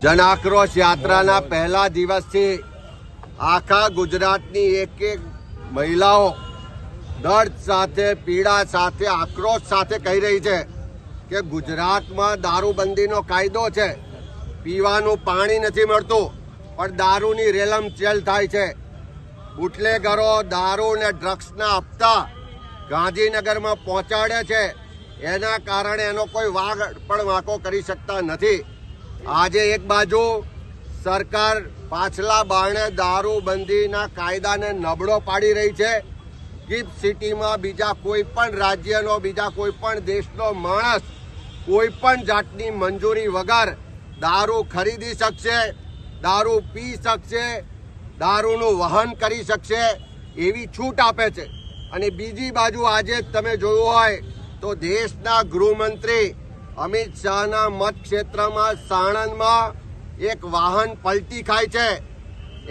જન આક્રોશ યાત્રાના પહેલા દિવસથી આખા ગુજરાતની એક એક મહિલાઓ દર્દ સાથે, પીડા સાથે, આક્રોશ સાથે કહી રહી છે કે ગુજરાતમાં દારૂબંધીનો કાયદો છે, પીવાનું પાણી નથી મળતું, પણ દારૂની રેલમચેલ થાય છે. બુટલેગરો દારૂ ને ડ્રગ્સના હપ્તા ગાંધીનગરમાં પહોંચાડે છે. એના કારણે એનો કોઈ વાગ પણ વાંકો કરી શકતા નથી. આજે એક બાજુ સરકાર પાછલા બારણે દારૂબંધીના કાયદાને નબળો પાડી રહી છે. ગિફ્ટ સિટીમાં બીજા કોઈ પણ રાજ્યનો, બીજા કોઈ પણ દેશનો માણસ કોઈ પણ જાતની મંજૂરી વગર દારૂ ખરીદી શકશે, દારૂ પી શકશે, દારૂનું વહન કરી શકશે, એવી છૂટ આપે છે. અને બીજી બાજુ આજે તમે જોયું હોય તો દેશના ગૃહમંત્રી અમિત શાહના મતક્ષેત્રમાં સાણંદમાં એક વાહન પલટી ખાય છે.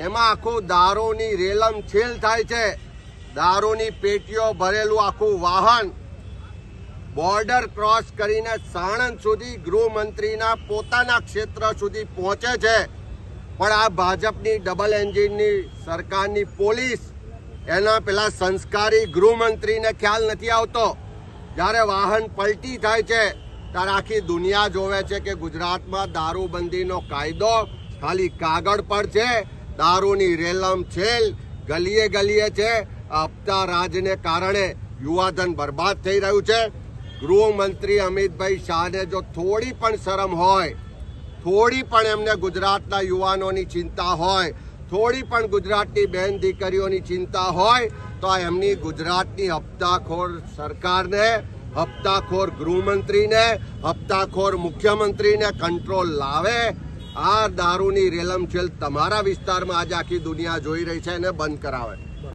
એમાં આખું દારૂની રેલમછેલ થાય છે. દારૂની પેટીઓ ભરેલું આખું વાહન બોર્ડર ક્રોસ કરીને સાણંદ સુધી ગૃહમંત્રીના પોતાના ક્ષેત્ર સુધી પહોંચે છે. પણ આ ભાજપની ડબલ એન્જિનની સરકારની પોલીસ, એના પેલા સંસ્કારી ગૃહમંત્રીને ખ્યાલ નથી આવતો. જ્યારે વાહન પલટી થાય છે ત્યારે આખી દુનિયા જોવે છે કે ગુજરાતમાં દારૂબંધીનો કાયદો ખાલી કાગળ પર છે. દારૂની રેલમછેલ ગલીએ ગલીએ છે. હપ્તા રાજને કારણે યુવાધન બરબાદ થઈ રહ્યું છે. ગૃહમંત્રી અમિતભાઈ શાહને જો થોડી પણ શરમ હોય, થોડી પણ એમને ગુજરાતના યુવાનોની ચિંતા હોય, થોડી પણ ગુજરાતની બહેન દીકરીઓની ચિંતા હોય, તો એમની ગુજરાતની હપ્તાખોર સરકારને, હપ્તાખોર ગૃહમંત્રીને, હપ્તાખોર મુખ્યમંત્રીને કંટ્રોલ લાવે. આ દારૂની રેલમછેલ તમારા વિસ્તારમાં આજે આખી દુનિયા જોઈ રહી છે, એને બંધ કરાવે.